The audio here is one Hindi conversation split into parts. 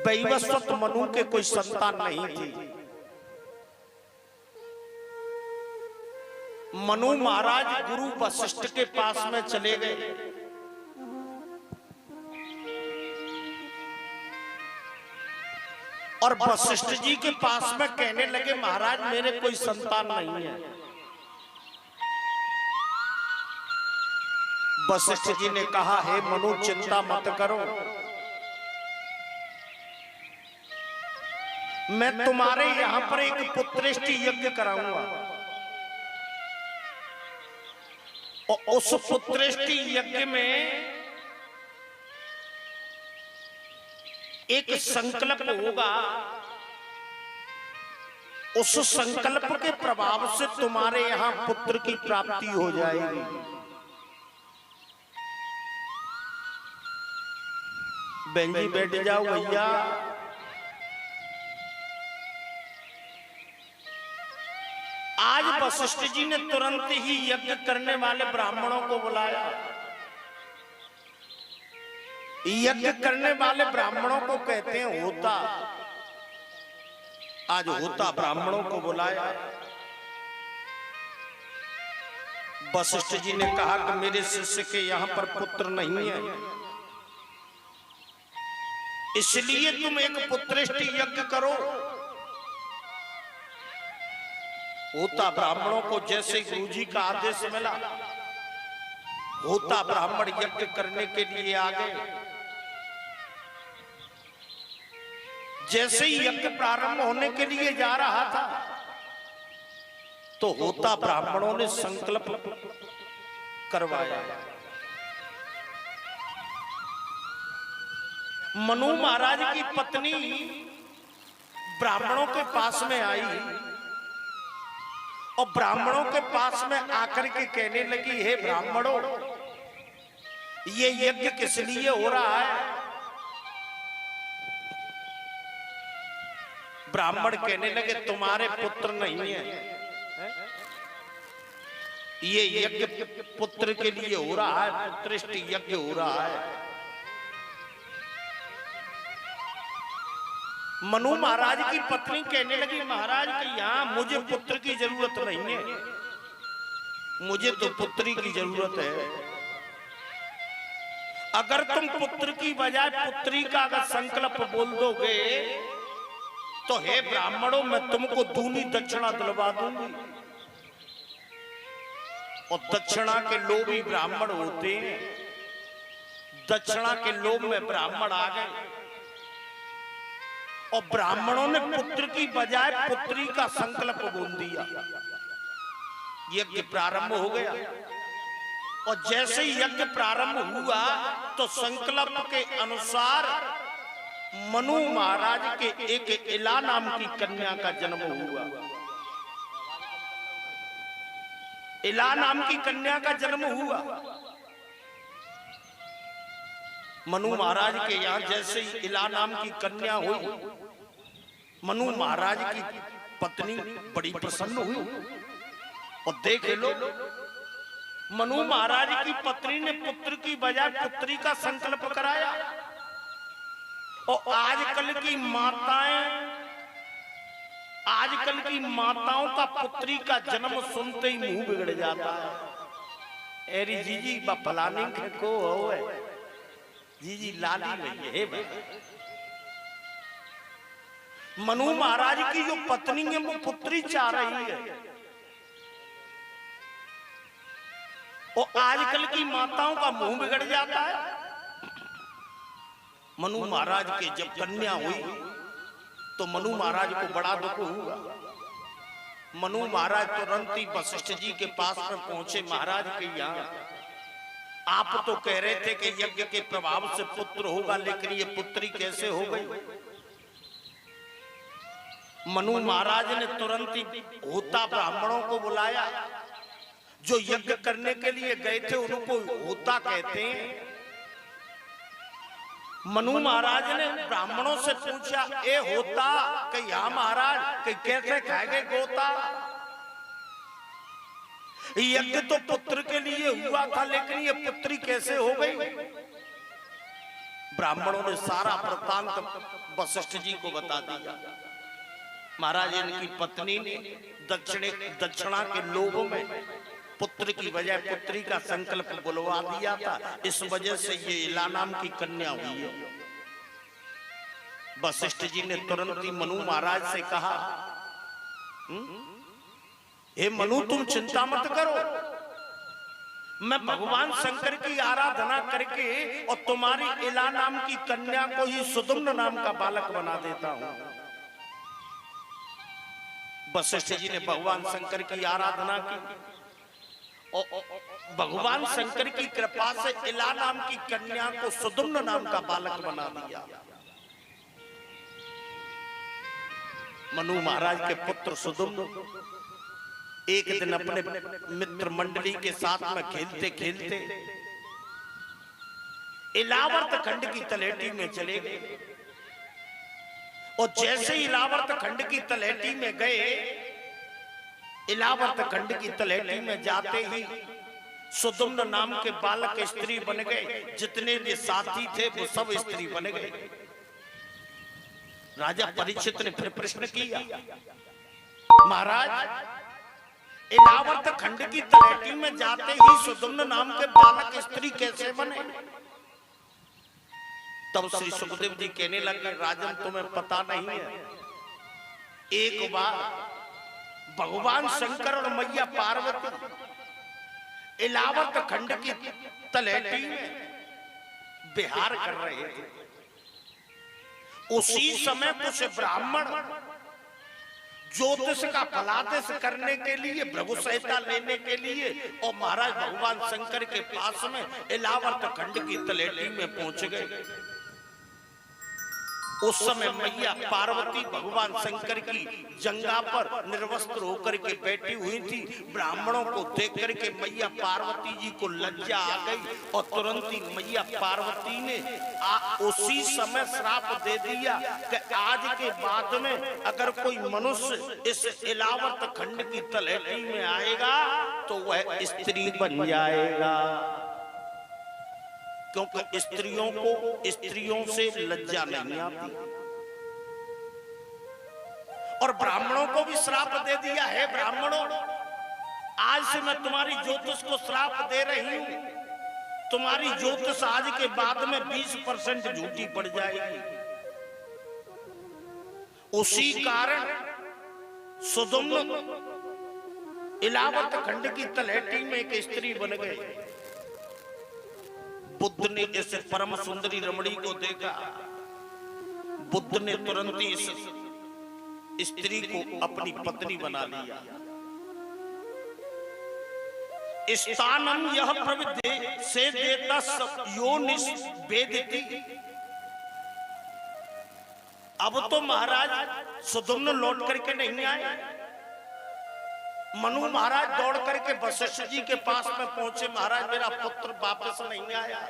वैवस्वत मनु के कोई संतान नहीं थी। मनु महाराज गुरु वशिष्ठ के पास में चले गए और वशिष्ठ जी के पास में कहने लगे, महाराज मेरे कोई संतान नहीं है। वशिष्ठ जी ने कहा, हे मनु चिंता मत करो, मैं तुम्हारे यहां पर एक पुत्रेष्टि यज्ञ कराऊंगा और उस पुत्रेष्टि यज्ञ में एक संकल्प होगा, उस संकल्प के प्रभाव से तुम्हारे यहां पुत्र की प्राप्ति हो जाएगी। बहन जी बैठ जाओ भैया। आज वशिष्ठ जी ने तुरंत ही यज्ञ करने वाले ब्राह्मणों को बुलाया। यज्ञ करने वाले ब्राह्मणों को कहते हैं होता। आज होता ब्राह्मणों को बुलाया। वशिष्ठ जी ने कहा कि मेरे शिष्य के यहां पर पुत्र नहीं है, इसलिए तुम एक पुत्रेष्टि यज्ञ करो। होता ब्राह्मणों को जैसे गुरु जी का आदेश मिला, होता ब्राह्मण यज्ञ करने के लिए आ गए। जैसे ही यज्ञ प्रारंभ होने के लिए जा रहा था तो होता ब्राह्मणों ने संकल्प करवाया। मनु महाराज की पत्नी ब्राह्मणों के पास में आई और ब्राह्मणों के पास में आकर के कहने लगी, हे ब्राह्मणों, ये यज्ञ किस लिए हो रहा है? ब्राह्मण कहने लगे, तुम्हारे पुत्र नहीं है, ये यज्ञ पुत्र के लिए हो रहा है, पुत्रेष्टि यज्ञ हो रहा है। मनु महाराज की पत्नी कहने लगी, महाराज कि यहाँ मुझे पुत्र की जरूरत नहीं है, मुझे तो पुत्री की जरूरत है। अगर तुम पुत्र की बजाय पुत्री का अगर संकल्प बोल दोगे तो हे ब्राह्मणों, मैं तुमको दूनी दक्षिणा दिलवा दूंगी। और दक्षिणा के लोभी ब्राह्मण होते हैं। दक्षिणा के लोभ में ब्राह्मण आ गए और ब्राह्मणों ने पुत्र की बजाय पुत्री का संकल्प बोल दिया। यज्ञ प्रारंभ हो गया और जैसे ही यज्ञ प्रारंभ हुआ तो संकल्प के अनुसार मनु महाराज के एक इला नाम की कन्या का जन्म हुआ। इला नाम की कन्या का जन्म हुआ। मनु महाराज के यहां जैसे ही इला नाम की कन्या हुई, मनु महाराज की पत्नी बड़ी प्रसन्न हुई। और देख लो, मनु महाराज की पत्नी ने पुत्र की बजाय पुत्री का संकल्प कराया। और आजकल की माताओं का पुत्री का जन्म सुनते ही मुंह बिगड़ जाता है। एरी जीजी फलानी को हो है, जीजी लाली नहीं है भाई। मनु महाराज की जो पत्नी है वो पुत्री चाह रही है। और आजकल की माताओं का मुंह बिगड़ जाता है। मनु महाराज के जब कन्या हुई तो मनु महाराज को बड़ा दुख हुआ। मनु महाराज तुरंत ही वशिष्ठ जी के पास में पहुंचे। महाराज के यहाँ आप तो कह रहे थे कि यज्ञ के प्रभाव से पुत्र होगा, लेकिन ये पुत्री कैसे हो गई? मनु महाराज ने तुरंत ही होता ब्राह्मणों को बुलाया। जो यज्ञ करने के लिए गए थे उनको होता कहते हैं। मनु महाराज ने ब्राह्मणों से पूछा, ए होता कि या महाराज कि कैसे खाएंगे गोता? यज्ञ तो पुत्र के लिए हुआ था, लेकिन ये पुत्री कैसे हो गई? ब्राह्मणों ने सारा वृत्तांत वशिष्ठ जी को बता दिया। महाराज इनकी पत्नी ने दक्षिणा के लोभों में पुत्र की बजाय पुत्री का संकल्प बुलवा दिया था, इस वजह से ये इला नाम की कन्या हुई है। वशिष्ठ जी ने तुरंत ही मनु महाराज से कहा, हे मनु तुम चिंता मत करो, मैं भगवान शंकर की आराधना करके और तुम्हारी इला नाम की कन्या को ही सुदुम्न नाम का बालक बना देता हूं। वशिष्ठ जी ने भगवान शंकर की आराधना की और भगवान शंकर की कृपा से इला नाम की कन्या को सुदुम्न नाम का बालक बना दिया। मनु महाराज के पुत्र सुदुम्न एक दिन अपने मित्र मंडली के साथ में खेलते खेलते इलावर्त खंड की तलहटी में चले गए और जैसे इलावर्त खंड की तलहटी में गए, इलावर्त खंड की तलहटी में जाते ही सुदुम्न नाम के बालक स्त्री बन गए। जितने भी साथी थे वो सब स्त्री बन गए। राजा परीक्षित ने फिर प्रश्न किया, महाराज इलावर्त खंड की तलहटी में जाते ही सुदुम्न नाम के बालक स्त्री कैसे बने? तब श्री सुखदेव जी कहने लगे, राजन तुम्हें पता नहीं है, एक बार भगवान शंकर और मैया पार्वती इलावर्त खंड की तलहटी में विहार कर रहे थे। उसी समय कुछ ब्राह्मण ज्योतिष का फलादेश करने के लिए, भृगु संहिता लेने के लिए और महाराज भगवान शंकर के पास में इलावर्त खंड की तलहटी में पहुंच गए। उस समय मैया पार्वती भगवान शंकर की जंगा पर निर्वस्त्र होकर के बैठी हुई थी। ब्राह्मणों को देख करके मैया पार्वती जी को लज्जा आ गई और तुरंत ही मैया पार्वती ने उसी समय श्राप दे दिया कि आज के बाद में अगर कोई मनुष्य इस इलावर्त खंड की तलहटी में आएगा तो वह स्त्री बन जाएगा, क्योंकि स्त्रियों को स्त्रियों से लज्जा नहीं आती। और ब्राह्मणों को भी श्राप दे दिया है, ब्राह्मणों आज से मैं तुम्हारी ज्योतिष को श्राप दे रही हूं, तुम्हारी ज्योतिष आज के बाद में 20% झूठी पड़ जाएगी। उसी कारण सुदुम्न इलावर्त खंड की तलहटी में एक स्त्री बन गई। बुद्ध ने जैसे परम सुंदरी रमणी को देखा, बुद्ध ने तुरंत ही इस स्त्री को अपनी पत्नी बना लिया। स्थानम यह प्रविद्ये से देता योनिस वेदिति। अब तो महाराज सुदुम्न लौट करके नहीं आए। मनु महाराज दौड़ करके वशिष्ठ जी के पास में पहुंचे, महाराज मेरा पुत्र वापस नहीं आया।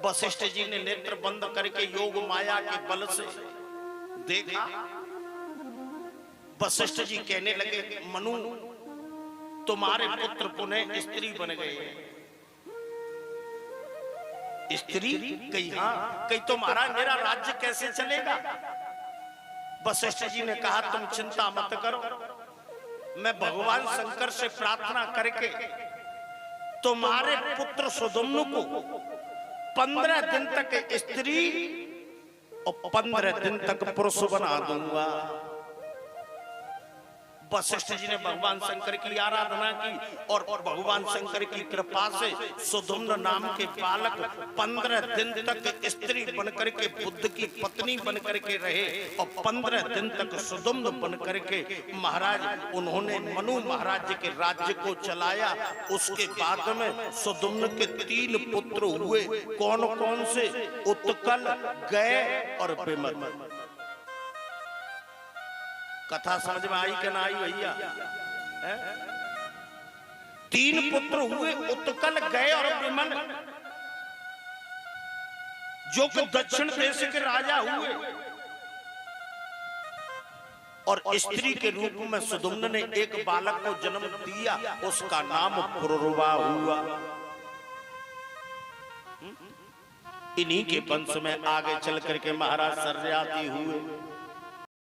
वशिष्ठ जी ने नेत्र बंद करके योग माया के बल से देखा। वशिष्ठ जी कहने लगे, मनु तुम्हारे पुत्र पुनः स्त्री बन गए। स्त्री कही हाँ, कही तो महाराज मेरा राज्य कैसे चलेगा? वशिष्ठ जी ने कहा तुम चिंता मत करो, मैं भगवान शंकर से प्रार्थना करके तुम्हारे पुत्र सुदुम्न को 15 दिन तक स्त्री और 15 दिन तक पुरुष बना दूंगा। वशिष्ठ जी ने भगवान शंकर की आराधना की और भगवान शंकर की कृपा से सुदुम्न नाम के बालक 15 दिन तक स्त्री बनकर के बुद्ध की पत्नी बनकर के रहे और 15 दिन तक सुदुम्न बनकर के महाराज उन्होंने मनु महाराज के राज्य को चलाया। उसके बाद में सुदुम्न के 3 पुत्र हुए। कौन कौन से? उत्कल, गय और विमल। कथा समझ में आई कि ना आई भैया? 3 पुत्र हुए, उत्कल, गय और विमल, जो कि दक्षिण देश के राजा हुए। और स्त्री के रूप में सुदुम्न ने एक बालक को जन्म दिया, उसका नाम पुरुरवा हुआ। इन्हीं के वंश में आगे चल करके महाराज सर्वयाति हुए।